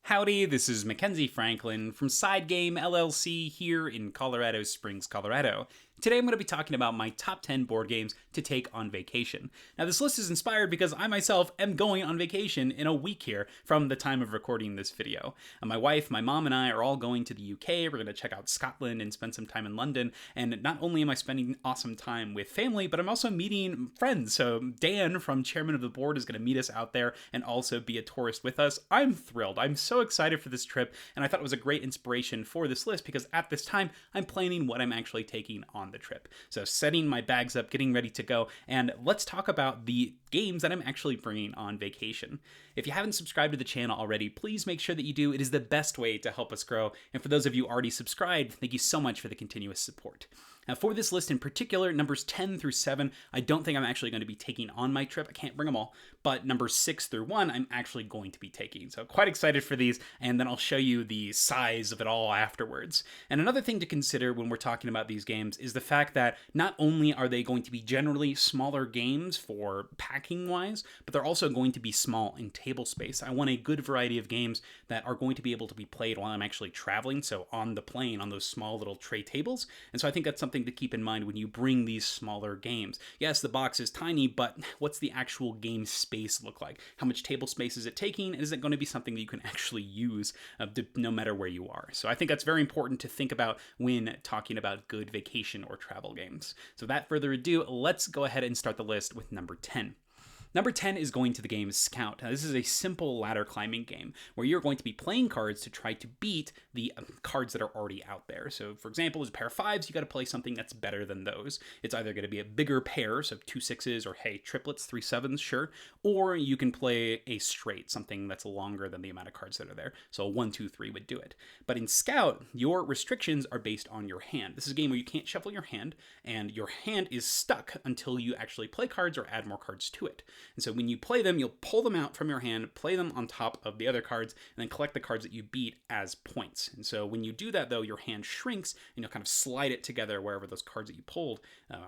Howdy, this is Mackenzie Franklin from SideGame LLC here in Colorado Springs, Colorado. Today I'm going to be talking about my top 10 board games to take on vacation. Now this list is inspired because I myself am going on vacation in a week here from the time of recording this video. My wife, my mom, and I are all going to the UK. We're going to check out Scotland and spend some time in London. And not only am I spending awesome time with family, but I'm also meeting friends. So Dan from Chairman of the Board is going to meet us out there and also be a tourist with us. I'm thrilled. I'm so excited for this trip, and I thought it was a great inspiration for this list because at this time I'm planning what I'm actually taking on the trip. So setting my bags up, getting ready to go, and let's talk about the games that I'm actually bringing on vacation. If you haven't subscribed to the channel already, please make sure that you do. It is the best way to help us grow, and for those of you already subscribed, thank you so much for the continuous support. Now for this list in particular, numbers 10 through 7, I don't think I'm actually going to be taking on my trip. I can't bring them all, but numbers 6 through 1, I'm actually going to be taking. So quite excited for these, and then I'll show you the size of it all afterwards. And another thing to consider when we're talking about these games is the fact that not only are they going to be generally smaller games for packing wise, but they're also going to be small in table space. I want a good variety of games that are going to be able to be played while I'm actually traveling, so on the plane on those small little tray tables. And so I think that's something to keep in mind when you bring these smaller games. Yes, the box is tiny, but what's the actual game space look like? How much table space is it taking? And is it going to be something that you can actually use no matter where you are? So I think that's very important to think about when talking about good vacation or travel games. So without further ado, let's go ahead and start the list with number 10. Number 10 is going to the game Scout. Now, this is a simple ladder climbing game where you're going to be playing cards to try to beat the cards that are already out there. So, for example, as a pair of 5s, you got to play something that's better than those. It's either going to be a bigger pair, so 2 6s, or hey, triplets, 3 7s, sure. Or you can play a straight, something that's longer than the amount of cards that are there. So a 1 2 3 would do it. But in Scout, your restrictions are based on your hand. This is a game where you can't shuffle your hand, and your hand is stuck until you actually play cards or add more cards to it. And so when you play them, you'll pull them out from your hand, play them on top of the other cards, and then collect the cards that you beat as points. And so when you do that, though, your hand shrinks, and you'll kind of slide it together wherever those cards that you pulled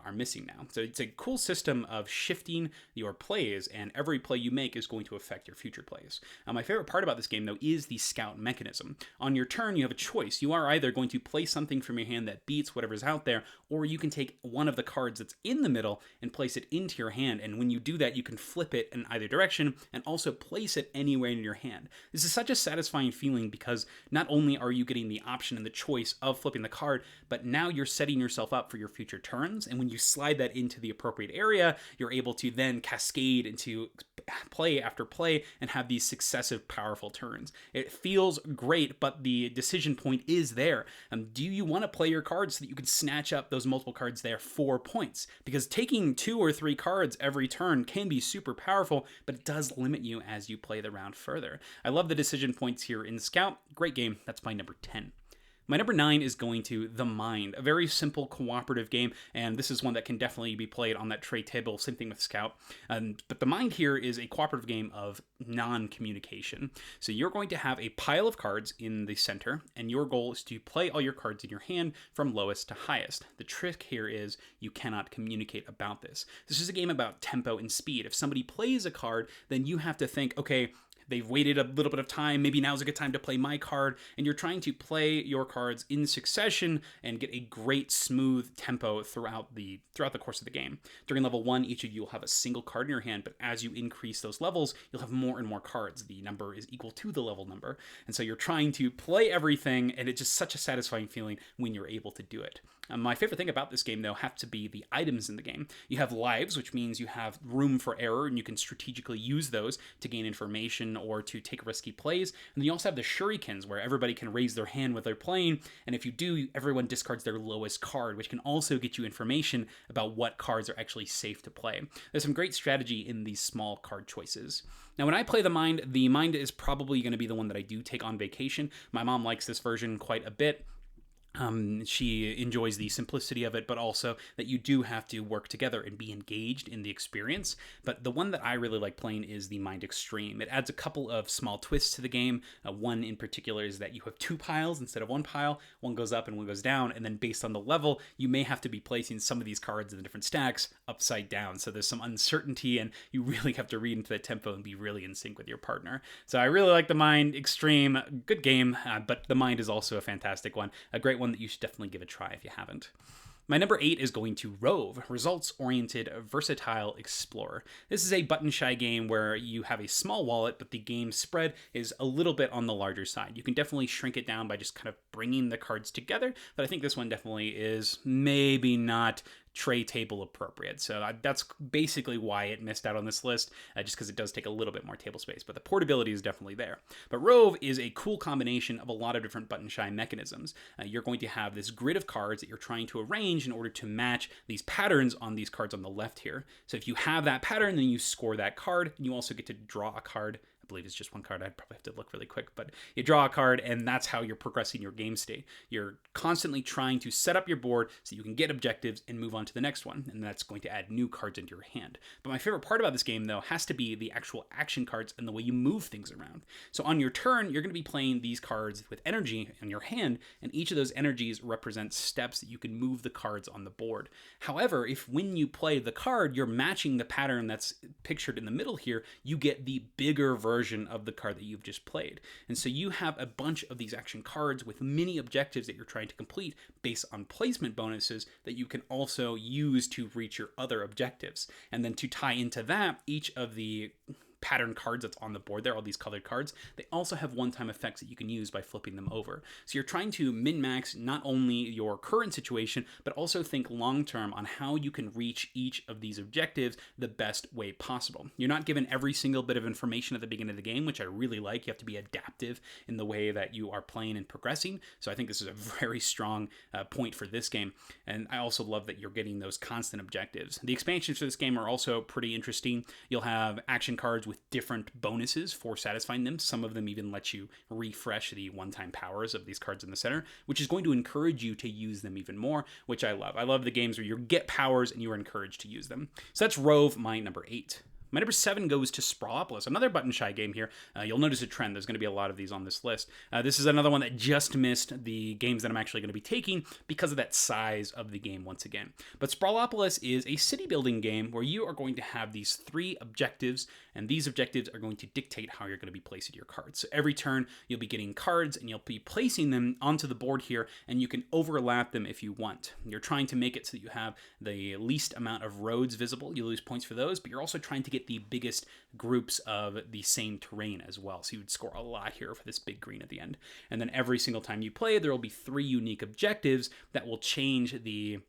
are missing now. So it's a cool system of shifting your plays, and every play you make is going to affect your future plays. My favorite part about this game, though, is the Scout mechanism. On your turn, you have a choice. You are either going to play something from your hand that beats whatever's out there, or you can take one of the cards that's in the middle and place it into your hand. And when you do that, you can flip it in either direction and also place it anywhere in your hand. This is such a satisfying feeling because not only are you getting the option and the choice of flipping the card, but now you're setting yourself up for your future turns. And when you slide that into the appropriate area, you're able to then cascade into play after play and have these successive powerful turns. It feels great, but the decision point is there. Do you want to play your cards so that you can snatch up those multiple cards there for points? Because taking 2 or 3 cards every turn can be super powerful, but it does limit you as you play the round further. I love the decision points here in Scout. Great game. That's my number 10. My number 9 is going to The Mind, a very simple cooperative game, and this is one that can definitely be played on that tray table, same thing with Scout. But The Mind here is a cooperative game of non-communication. So you're going to have a pile of cards in the center, and your goal is to play all your cards in your hand from lowest to highest. The trick here is you cannot communicate about this. This is a game about tempo and speed. If somebody plays a card, then you have to think, okay, they've waited a little bit of time, maybe now's a good time to play my card, and you're trying to play your cards in succession and get a great smooth tempo throughout the course of the game. During level 1, each of you will have a single card in your hand, but as you increase those levels, you'll have more and more cards. The number is equal to the level number, and so you're trying to play everything, and it's just such a satisfying feeling when you're able to do it. My favorite thing about this game, though, have to be the items in the game. You have lives, which means you have room for error, and you can strategically use those to gain information or to take risky plays. And then you also have the shurikens, where everybody can raise their hand when they're playing, and if you do, everyone discards their lowest card, which can also get you information about what cards are actually safe to play. There's some great strategy in these small card choices. Now, when I play The Mind is probably going to be the one that I do take on vacation. My mom likes this version quite a bit. She enjoys the simplicity of it, but also that you do have to work together and be engaged in the experience. But the one that I really like playing is the Mind Extreme. It adds a couple of small twists to the game. One in particular is that you have two piles instead of one pile. One goes up and one goes down, and then based on the level, you may have to be placing some of these cards in the different stacks upside down. So there's some uncertainty, and you really have to read into the tempo and be really in sync with your partner. So I really like the Mind Extreme. Good game, but the Mind is also a fantastic one. A great one that you should definitely give a try if you haven't. My number 8 is going to Rove, Results-Oriented Versatile Explorer. This is a button-shy game where you have a small wallet, but the game spread is a little bit on the larger side. You can definitely shrink it down by just kind of bringing the cards together, but I think this one definitely is maybe not tray table appropriate. So that's basically why it missed out on this list, just because it does take a little bit more table space, but the portability is definitely there. But Rove is a cool combination of a lot of different button shy mechanisms. You're going to have this grid of cards that you're trying to arrange in order to match these patterns on these cards on the left here. So if you have that pattern, then you score that card, and you also get to draw a card. I believe it's just one card. I'd probably have to look really quick, but you draw a card, and that's how you're progressing your game state. You're constantly trying to set up your board so you can get objectives and move on to the next one, and that's going to add new cards into your hand. But my favorite part about this game, though, has to be the actual action cards and the way you move things around. So on your turn, you're going to be playing these cards with energy in your hand, and each of those energies represents steps that you can move the cards on the board. However, if when you play the card, you're matching the pattern that's pictured in the middle here, you get the bigger version of the card that you've just played. And so you have a bunch of these action cards with mini objectives that you're trying to complete based on placement bonuses that you can also use to reach your other objectives. And then to tie into that, each of the pattern cards that's on the board there, all these colored cards, they also have one-time effects that you can use by flipping them over. So you're trying to min-max not only your current situation, but also think long-term on how you can reach each of these objectives the best way possible. You're not given every single bit of information at the beginning of the game, which I really like. You have to be adaptive in the way that you are playing and progressing. So I think this is a very strong point for this game. And I also love that you're getting those constant objectives. The expansions for this game are also pretty interesting. You'll have action cards with different bonuses for satisfying them. Some of them even let you refresh the one-time powers of these cards in the center, which is going to encourage you to use them even more, which I love. I love the games where you get powers and you are encouraged to use them. So that's Rove, my number 8. My number 7 goes to Sprawlopolis, another button-shy game here. You'll notice a trend. There's going to be a lot of these on this list. This is another one that just missed the games that I'm actually going to be taking because of that size of the game once again. But Sprawlopolis is a city-building game where you are going to have these 3 objectives, and these objectives are going to dictate how you're going to be placing your cards. So every turn, you'll be getting cards, and you'll be placing them onto the board here, and you can overlap them if you want. You're trying to make it so that you have the least amount of roads visible. You lose points for those, but you're also trying to get the biggest groups of the same terrain as well. So you would score a lot here for this big green at the end. And then every single time you play, there will be 3 unique objectives that will change the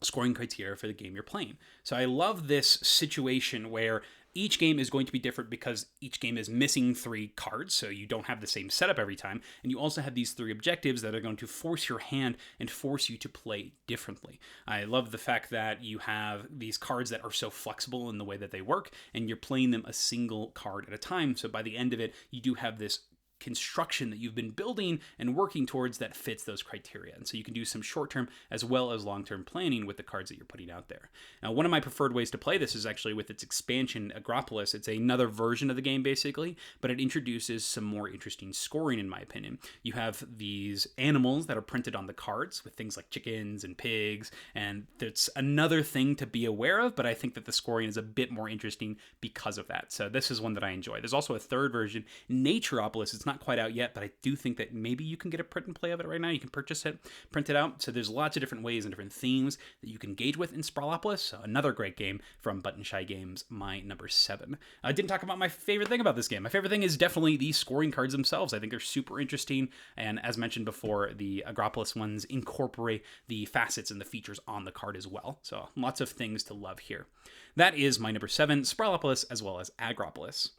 scoring criteria for the game you're playing. So I love this situation where each game is going to be different because each game is missing 3 cards, so you don't have the same setup every time, and you also have these 3 objectives that are going to force your hand and force you to play differently. I love the fact that you have these cards that are so flexible in the way that they work, and you're playing them a single card at a time, so by the end of it, you do have this construction that you've been building and working towards that fits those criteria. And so you can do some short-term as well as long-term planning with the cards that you're putting out there. Now, one of my preferred ways to play this is actually with its expansion, Agropolis. It's another version of the game, basically, but it introduces some more interesting scoring, in my opinion. You have these animals that are printed on the cards with things like chickens and pigs, and that's another thing to be aware of, but I think that the scoring is a bit more interesting because of that. So this is one that I enjoy. There's also a third version, Naturopolis. It's not quite out yet, but I do think that maybe you can get a print and play of it right now. You can purchase it, print it out. So there's lots of different ways and different themes that you can engage with in Sprawlopolis. So another great game from Button Shy Games, my number 7. I didn't talk about my favorite thing about this game. My favorite thing is definitely the scoring cards themselves. I think they're super interesting. And as mentioned before, the Agropolis ones incorporate the facets and the features on the card as well. So lots of things to love here. That is my number 7, Sprawlopolis, as well as Agropolis.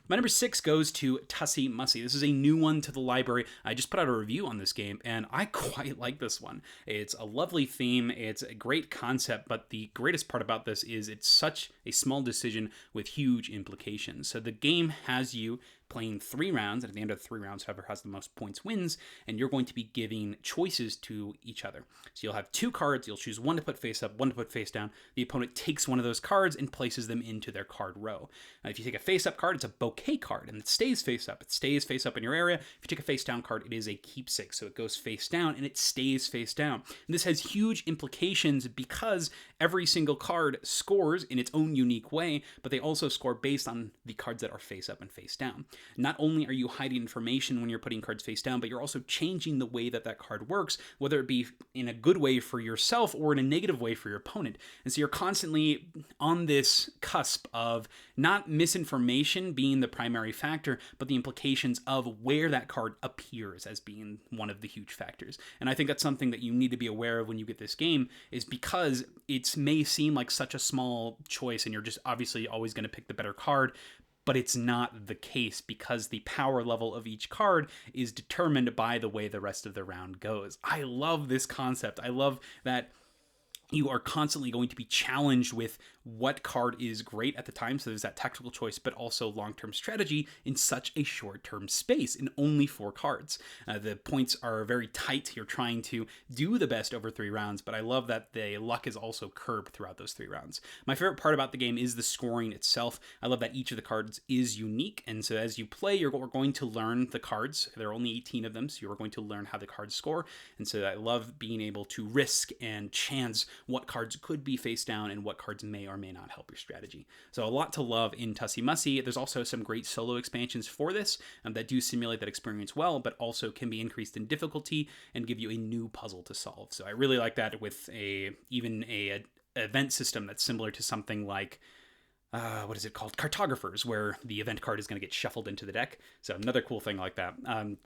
My number 6 goes to Tussie Mussie. This is a new one to the library. I just put out a review on this game, and I quite like this one. It's a lovely theme. It's a great concept, but the greatest part about this is it's such a small decision with huge implications. So the game has you playing 3 rounds, and at the end of the 3 rounds, whoever has the most points wins, and you're going to be giving choices to each other. So you'll have 2 cards, you'll choose one to put face up, one to put face down. The opponent takes one of those cards and places them into their card row. If you take a face up card, it's a bouquet card, and it stays face up. It stays face up in your area. If you take a face down card, it is a keepsake, so it goes face down, and it stays face down. And this has huge implications because every single card scores in its own unique way, but they also score based on the cards that are face up and face down. Not only are you hiding information when you're putting cards face down, but you're also changing the way that that card works, whether it be in a good way for yourself or in a negative way for your opponent. And so you're constantly on this cusp of not misinformation being the primary factor, but the implications of where that card appears as being one of the huge factors. And I think that's something that you need to be aware of when you get this game, is because it may seem like such a small choice and you're just obviously always going to pick the better card, but it's not the case because the power level of each card is determined by the way the rest of the round goes. I love this concept. I love that you are constantly going to be challenged with what card is great at the time. So there's that tactical choice, but also long-term strategy in such a short-term space in only 4 cards. The points are very tight. You're trying to do the best over 3 rounds, but I love that the luck is also curbed throughout those 3 rounds. My favorite part about the game is the scoring itself. I love that each of the cards is unique. And so as you play, you're going to learn the cards. There are only 18 of them, so you're going to learn how the cards score. And so I love being able to risk and chance what cards could be face down and what cards may or may not help your strategy. So a lot to love in Tussie Mussie. There's also some great solo expansions for this that do simulate that experience well, but also can be increased in difficulty and give you a new puzzle to solve. So I really like that with even a event system that's similar to something like what is it called? Cartographers, where the event card is going to get shuffled into the deck. So another cool thing like that.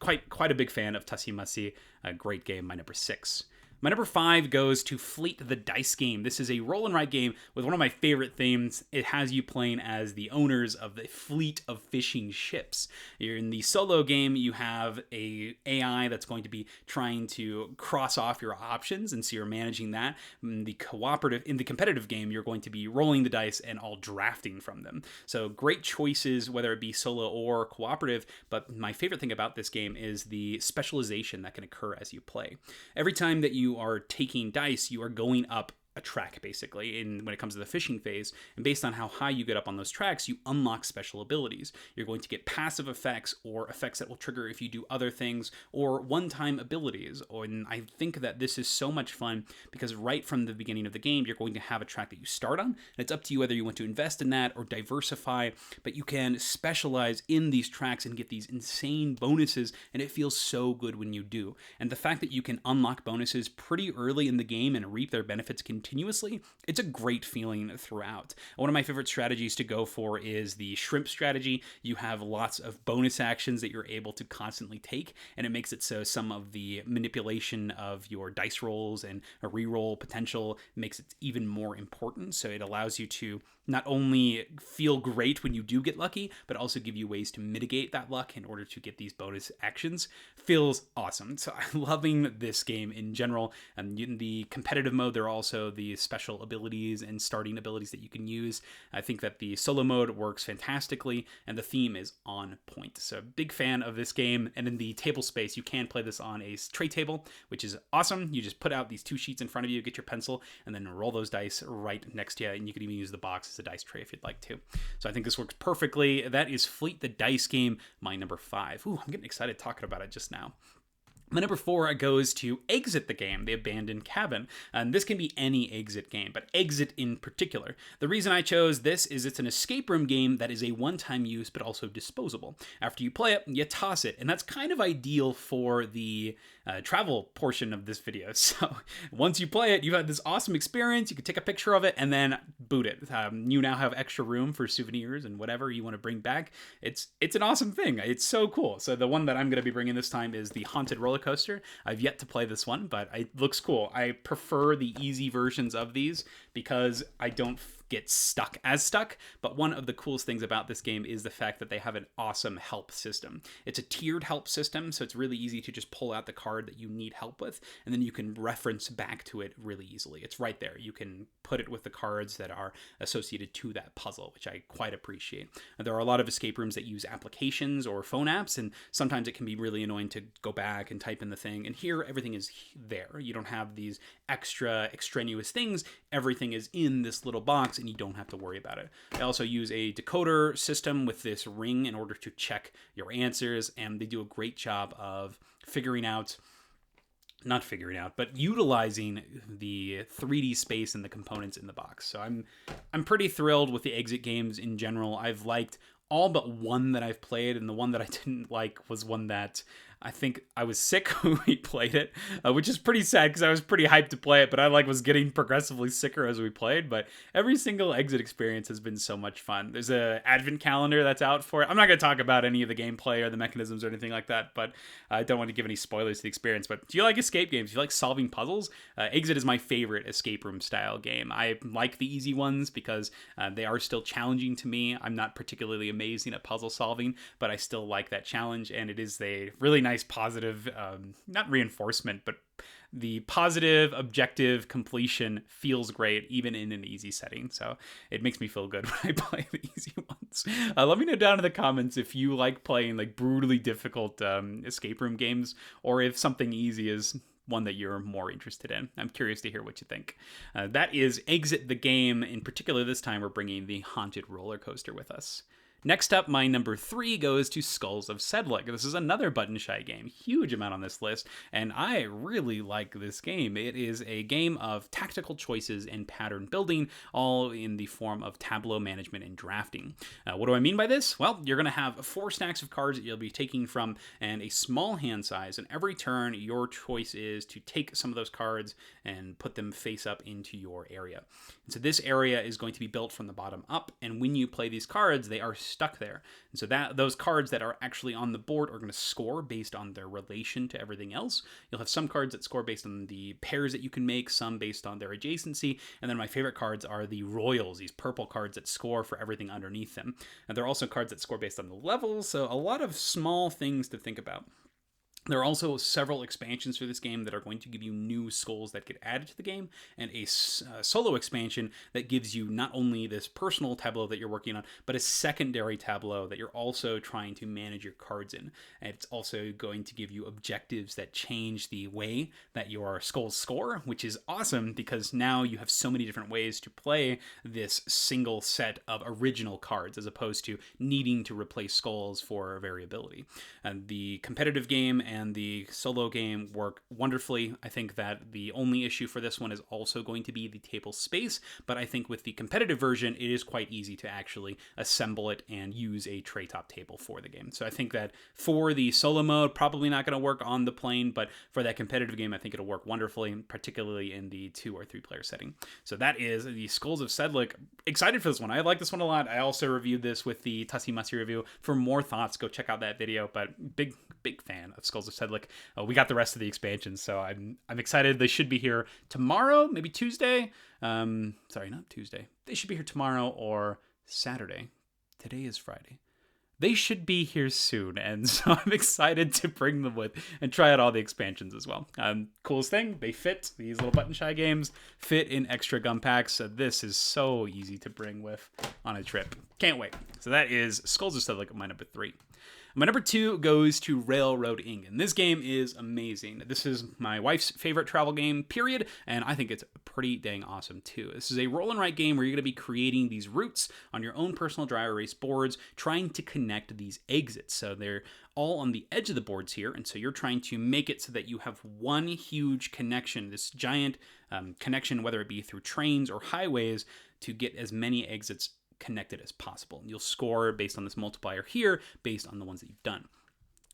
Quite a big fan of Tussie Mussie. A great game, my number 6. My number 5 goes to Fleet the Dice Game. This is a roll and write game with one of my favorite themes. It has you playing as the owners of the fleet of fishing ships. You're in the solo game, you have a AI that's going to be trying to cross off your options, and so you're managing that. In the competitive game, you're going to be rolling the dice and all drafting from them. So great choices, whether it be solo or cooperative, but my favorite thing about this game is the specialization that can occur as you play. Every time that you are taking dice, you are going up a track, basically, when it comes to the fishing phase. And based on how high you get up on those tracks, you unlock special abilities. You're going to get passive effects or effects that will trigger if you do other things, or one-time abilities. And I think that this is so much fun because right from the beginning of the game, you're going to have a track that you start on. And it's up to you whether you want to invest in that or diversify, but you can specialize in these tracks and get these insane bonuses, and it feels so good when you do. And the fact that you can unlock bonuses pretty early in the game and reap their benefits continuously, it's a great feeling throughout. One of my favorite strategies to go for is the shrimp strategy. You have lots of bonus actions that you're able to constantly take, and it makes it so some of the manipulation of your dice rolls and a reroll potential makes it even more important. So it allows you to not only feel great when you do get lucky, but also give you ways to mitigate that luck in order to get these bonus actions. Feels awesome. So I'm loving this game in general. And in the competitive mode, there are also the special abilities and starting abilities that you can use. I think that the solo mode works fantastically, and the theme is on point. So big fan of this game. And in the table space, you can play this on a tray table, which is awesome. You just put out these 2 sheets in front of you, get your pencil, and then roll those dice right next to you. And you can even use the box as a dice tray if you'd like to. So I think this works perfectly. That is Fleet the Dice Game, my number 5. Ooh, I'm getting excited talking about it just now. My number 4 goes to Exit the Game, the Abandoned Cabin. And this can be any Exit game, but Exit in particular. The reason I chose this is it's an escape room game that is a one-time use, but also disposable. After you play it, you toss it, and that's kind of ideal for the travel portion of this video. So once you play it, you've had this awesome experience, you can take a picture of it, and then boot it. You now have extra room for souvenirs and whatever you want to bring back. It's an awesome thing. It's so cool. So the one that I'm going to be bringing this time is the Haunted Roller Coaster. I've yet to play this one, but it looks cool. I prefer the easy versions of these because I don't get stuck as stuck, but one of the coolest things about this game is the fact that they have an awesome help system. It's a tiered help system, so it's really easy to just pull out the card that you need help with, and then you can reference back to it really easily. It's right there. You can put it with the cards that are associated to that puzzle, which I quite appreciate. There are a lot of escape rooms that use applications or phone apps, and sometimes it can be really annoying to go back and type in the thing, and here everything is there. You don't have these extra extraneous things. Everything is in this little box and you don't have to worry about it. They also use a decoder system with this ring in order to check your answers, and they do a great job of but utilizing the 3D space and the components in the box. So I'm pretty thrilled with the exit games in general. I've liked all but one that I've played, and the one that I didn't like was one that I think I was sick when we played it, which is pretty sad because I was pretty hyped to play it, but I was getting progressively sicker as we played. But every single exit experience has been so much fun. There's a advent calendar that's out for it. I'm not going to talk about any of the gameplay or the mechanisms or anything like that, but I don't want to give any spoilers to the experience. But do you like escape games? Do you like solving puzzles? Exit is my favorite escape room style game. I like the easy ones because they are still challenging to me. I'm not particularly amazing at puzzle solving, but I still like that challenge, and it is a really nice positive, not reinforcement, but the positive objective completion feels great even in an easy setting. So it makes me feel good when I play the easy ones. Let me know down in the comments if you like playing like brutally difficult escape room games, or if something easy is one that you're more interested in. I'm curious to hear what you think. That is Exit the Game. In particular, this time we're bringing the haunted roller coaster with us. Next up, my number 3 goes to Skulls of Sedlec. This is another button shy game, huge amount on this list, and I really like this game. It is a game of tactical choices and pattern building, all in the form of tableau management and drafting. What do I mean by this? Well, you're going to have 4 stacks of cards that you'll be taking from, and a small hand size, and every turn your choice is to take some of those cards and put them face up into your area. And so this area is going to be built from the bottom up, and when you play these cards, they are stuck there. And so those cards that are actually on the board are going to score based on their relation to everything else. You'll have some cards that score based on the pairs that you can make, some based on their adjacency, and then my favorite cards are the royals, these purple cards that score for everything underneath them. And there are also cards that score based on the levels, so a lot of small things to think about. There are also several expansions for this game that are going to give you new skulls that get added to the game, and a solo expansion that gives you not only this personal tableau that you're working on, but a secondary tableau that you're also trying to manage your cards in. And it's also going to give you objectives that change the way that your skulls score, which is awesome because now you have so many different ways to play this single set of original cards as opposed to needing to replace skulls for variability. And the competitive game and the solo game work wonderfully. I think that the only issue for this one is also going to be the table space, but I think with the competitive version, it is quite easy to actually assemble it and use a tray top table for the game. So I think that for the solo mode, probably not going to work on the plane, but for that competitive game, I think it'll work wonderfully, particularly in the 2 or 3 player setting. So that is the Skulls of Sedlec. Excited for this one. I like this one a lot. I also reviewed this with the Tussie Mussie review. For more thoughts, go check out that video, but big fan of Skulls of Sedlec. We got the rest of the expansions, so I'm excited. They should be here tomorrow, maybe Tuesday. Sorry, not Tuesday. They should be here tomorrow or Saturday. Today is Friday. They should be here soon, and so I'm excited to bring them with and try out all the expansions as well. Coolest thing, they fit. These little button shy games fit in extra gum packs, so this is so easy to bring with on a trip. Can't wait. So that is Skulls of Sedlec, my number 3. My number 2 goes to Railroad Inc. And this game is amazing. This is my wife's favorite travel game, period, and I think it's pretty dang awesome too. This is a roll and write game where you're going to be creating these routes on your own personal dry erase boards, trying to connect these exits. So they're all on the edge of the boards here, and so you're trying to make it so that you have one huge connection, this giant connection, whether it be through trains or highways, to get as many exits connected as possible. And you'll score based on this multiplier here, based on the ones that you've done.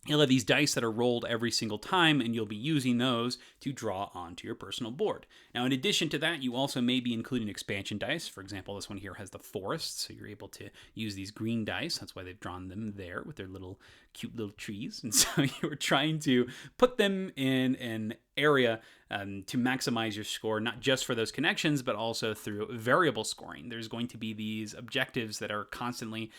You'll have these dice that are rolled every single time, and you'll be using those to draw onto your personal board. Now, in addition to that, you also may be including expansion dice. For example, this one here has the forest, so you're able to use these green dice. That's why they've drawn them there with their little cute little trees. And so you're trying to put them in an area to maximize your score, not just for those connections, but also through variable scoring. There's going to be these objectives that are constantly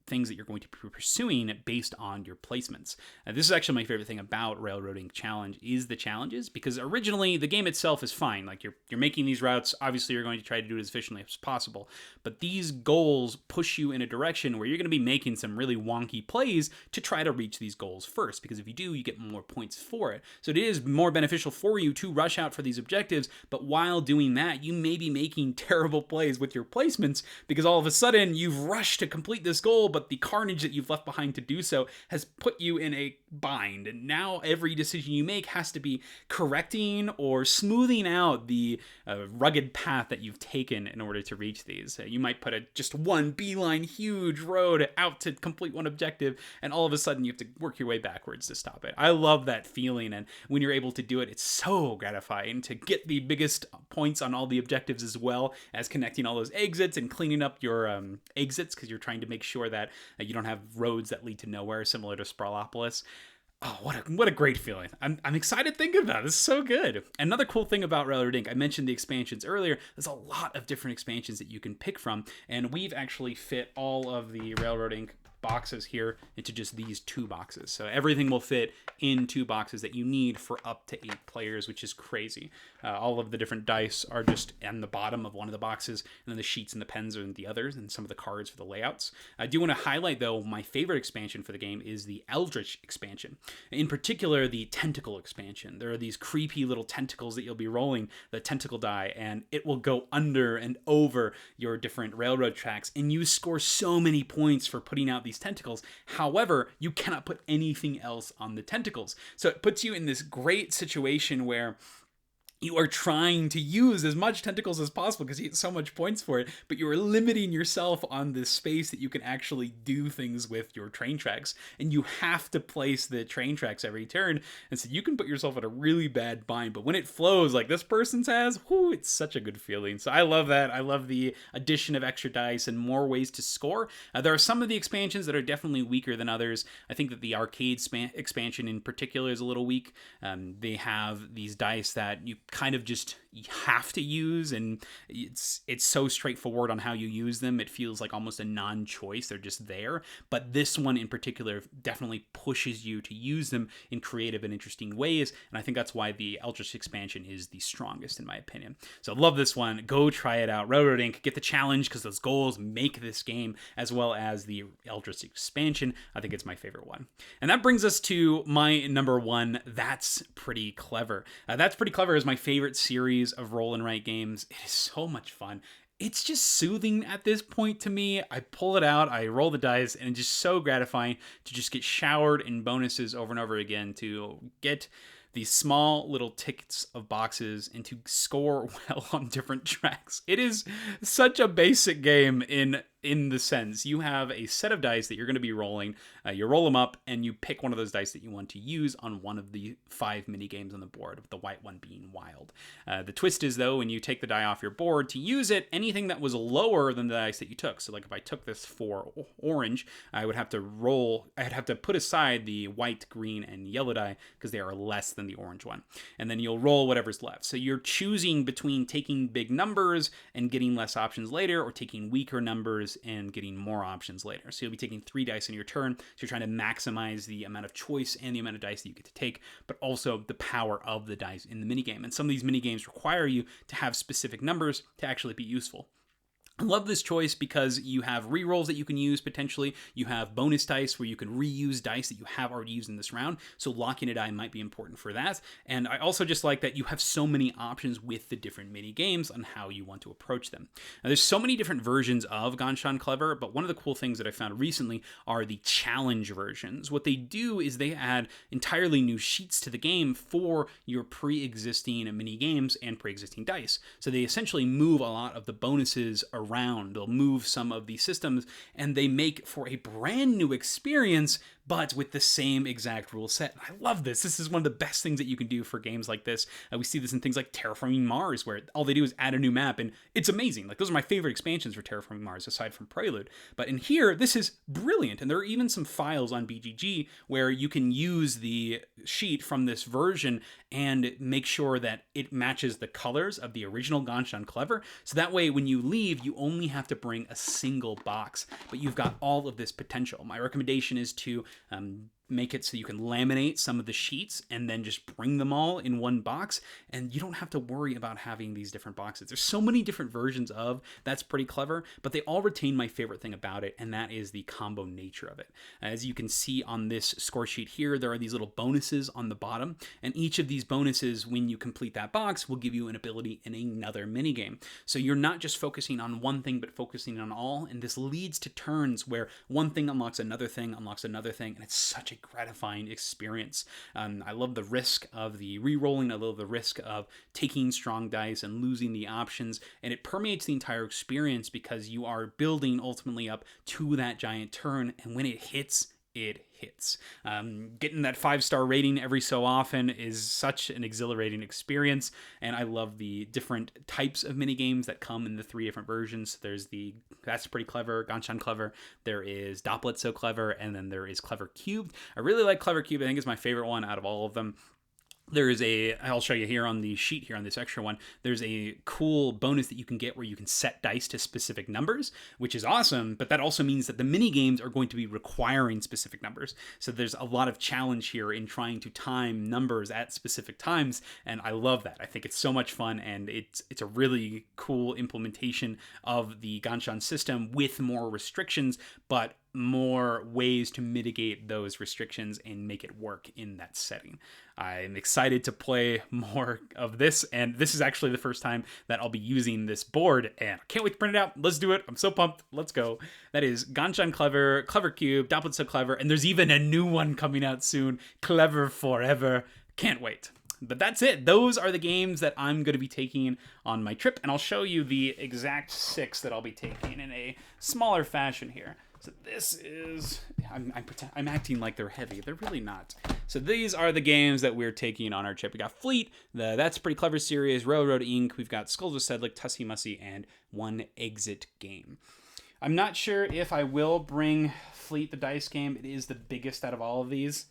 things that you're going to be pursuing based on your placements. This is actually my favorite thing about Railroading Challenge is the challenges, because originally the game itself is fine. Like you're making these routes, obviously you're going to try to do it as efficiently as possible, but these goals push you in a direction where you're going to be making some really wonky plays to try to reach these goals first, because if you do, you get more points for it. So it is more beneficial for you to rush out for these objectives, but while doing that, you may be making terrible plays with your placements, because all of a sudden you've rushed to complete this goal, but the carnage that you've left behind to do so has put you in a bind, and now every decision you make has to be correcting or smoothing out the rugged path that you've taken in order to reach these. You might put just one beeline huge road out to complete one objective, and all of a sudden you have to work your way backwards to stop it. I love that feeling, and when you're able to do it, it's so gratifying to get the biggest points on all the objectives, as well as connecting all those exits and cleaning up your exits, because you're trying to make sure that you don't have roads that lead to nowhere, similar to Sprawlopolis. Oh, what a great feeling. I'm excited thinking about it. This is so good. Another cool thing about Railroad Inc., I mentioned the expansions earlier. There's a lot of different expansions that you can pick from, and we've actually fit all of the Railroad Inc. boxes here into just these 2 boxes. So everything will fit in 2 boxes that you need for up to 8 players, which is crazy. All of the different dice are just on the bottom of one of the boxes, and then the sheets and the pens are in the others, and some of the cards for the layouts. I do want to highlight, though, my favorite expansion for the game is the Eldritch expansion. In particular, the Tentacle expansion. There are these creepy little tentacles that you'll be rolling, the tentacle die, and it will go under and over your different railroad tracks, and you score so many points for putting out these tentacles. However, you cannot put anything else on the tentacles. So it puts you in this great situation where you are trying to use as much tentacles as possible because you get so much points for it, but you are limiting yourself on this space that you can actually do things with your train tracks, and you have to place the train tracks every turn, and so you can put yourself in a really bad bind. But when it flows like this person's has, whoo, it's such a good feeling. So I love that. I love the addition of extra dice and more ways to score. There are some of the expansions that are definitely weaker than others. I think that the arcade expansion in particular is a little weak. They have these dice that you kind of just have to use, and it's so straightforward on how you use them. It feels like almost a non-choice. They're just there. But this one in particular definitely pushes you to use them in creative and interesting ways, and I think that's why the Eldritch expansion is the strongest in my opinion. So I love this one. Go try it out. Railroad Inc. Get the challenge because those goals make this game, as well as the Eldritch expansion. I think it's my favorite one. And that brings us to my number 1. That's Pretty Clever. That's Pretty Clever is my favorite series of roll and write games. It is so much fun. It's just soothing at this point to me. I pull it out, I roll the dice, and it's just so gratifying to just get showered in bonuses over and over again, to get these small little tickets of boxes and to score well on different tracks. It is such a basic game in the sense you have a set of dice that you're going to be rolling. You roll them up and you pick one of those dice that you want to use on one of the 5 mini games on the board, with the white one being wild. The twist is, though, when you take the die off your board, to use it, anything that was lower than the dice that you took. So like if I took this for orange, I would have to put aside the white, green, and yellow die because they are less than the orange one. And then you'll roll whatever's left. So you're choosing between taking big numbers and getting less options later, or taking weaker numbers and getting more options later. So you'll be taking 3 dice in your turn. So you're trying to maximize the amount of choice and the amount of dice that you get to take, but also the power of the dice in the minigame. And some of these minigames require you to have specific numbers to actually be useful. I love this choice because you have rerolls that you can use potentially. You have bonus dice where you can reuse dice that you have already used in this round. So locking a die might be important for that. And I also just like that you have so many options with the different mini games on how you want to approach them. Now, there's so many different versions of Ganz Clever, but one of the cool things that I found recently are the challenge versions. What they do is they add entirely new sheets to the game for your pre-existing mini games and pre-existing dice. So they essentially move a lot of the bonuses around. They'll move some of the systems, and they make for a brand new experience, but with the same exact rule set. I love this. This is one of the best things that you can do for games like this. We see this in things like Terraforming Mars, where all they do is add a new map, and it's amazing. Like, those are my favorite expansions for Terraforming Mars, aside from Prelude. But in here, this is brilliant, and there are even some files on BGG where you can use the sheet from this version and make sure that it matches the colors of the original Ganshan Clever. So that way, when you leave, you only have to bring a single box, but you've got all of this potential. My recommendation is to make it so you can laminate some of the sheets and then just bring them all in one box, and you don't have to worry about having these different boxes. There's so many different versions of That's Pretty Clever, but they all retain my favorite thing about it, and that is the combo nature of it. As you can see on this score sheet here, there are these little bonuses on the bottom, and each of these bonuses, when you complete that box, will give you an ability in another minigame. So you're not just focusing on one thing, but focusing on all, and this leads to turns where one thing unlocks another thing, and it's such a gratifying experience. I love the risk of the re-rolling. I love the risk of taking strong dice and losing the options, and it permeates the entire experience because you are building ultimately up to that giant turn, and when it hits, it hits. Getting that 5-star rating every so often is such an exhilarating experience, and I love the different types of minigames that come in the 3 different versions. There's the That's Pretty Clever, Ganshan Clever, there is Dopplet So Clever, and then there is Clever Cubed. I really like Clever Cubed. I think it's my favorite one out of all of them. There is I'll show you here on the sheet here on this extra one, there's a cool bonus that you can get where you can set dice to specific numbers, which is awesome, but that also means that the mini games are going to be requiring specific numbers. So there's a lot of challenge here in trying to time numbers at specific times, and I love that. I think it's so much fun, and it's a really cool implementation of the Ganshan system with more restrictions, but more ways to mitigate those restrictions and make it work in that setting. I'm excited to play more of this, and this is actually the first time that I'll be using this board, and I can't wait to print it out. Let's do it. I'm so pumped. Let's go. That is Ganshan Clever, Clever Cube, Dopplet So Clever, and there's even a new one coming out soon, Clever Forever. Can't wait. But that's it. Those are the games that I'm going to be taking on my trip, and I'll show you the exact 6 that I'll be taking in a smaller fashion here. So this is, I'm acting like they're heavy. They're really not. So these are the games that we're taking on our trip. We got Fleet, the That's Pretty Clever series, Railroad Inc. We've got Skulls of Sedlec, Tussie Mussie, and one exit game. I'm not sure if I will bring Fleet, the dice game. It is the biggest out of all of these.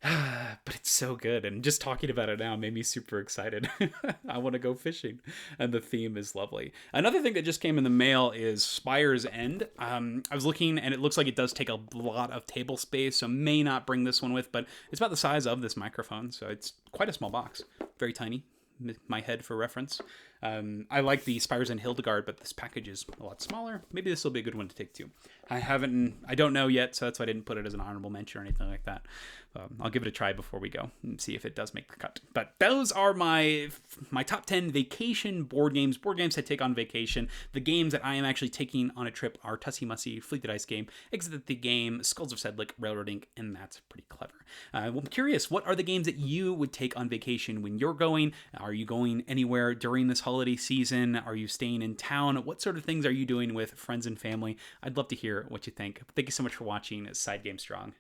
But it's so good, and just talking about it now made me super excited. I want to go fishing, and the theme is lovely. Another thing that just came in the mail is Spire's End. I was looking, and it looks like it does take a lot of table space, so may not bring this one with, but it's about the size of this microphone, so it's quite a small box. Very tiny. My head for reference. I like the Spire's End Hildegard, but this package is a lot smaller. Maybe this will be a good one to take too. I don't know yet, so that's why I didn't put it as an honorable mention or anything like that. I'll give it a try before we go and see if it does make the cut. But those are my top 10 vacation board games I take on vacation. The games that I am actually taking on a trip are Tussie Mussie, Fleet the Dice Game, Exit the Game, Skulls of Sedlec, Railroad Inc., and That's Pretty Clever. Well, I'm curious, what are the games that you would take on vacation when you're going? Are you going anywhere during this holiday season? Are you staying in town? What sort of things are you doing with friends and family? I'd love to hear what you think. Thank you so much for watching SideGame Strong.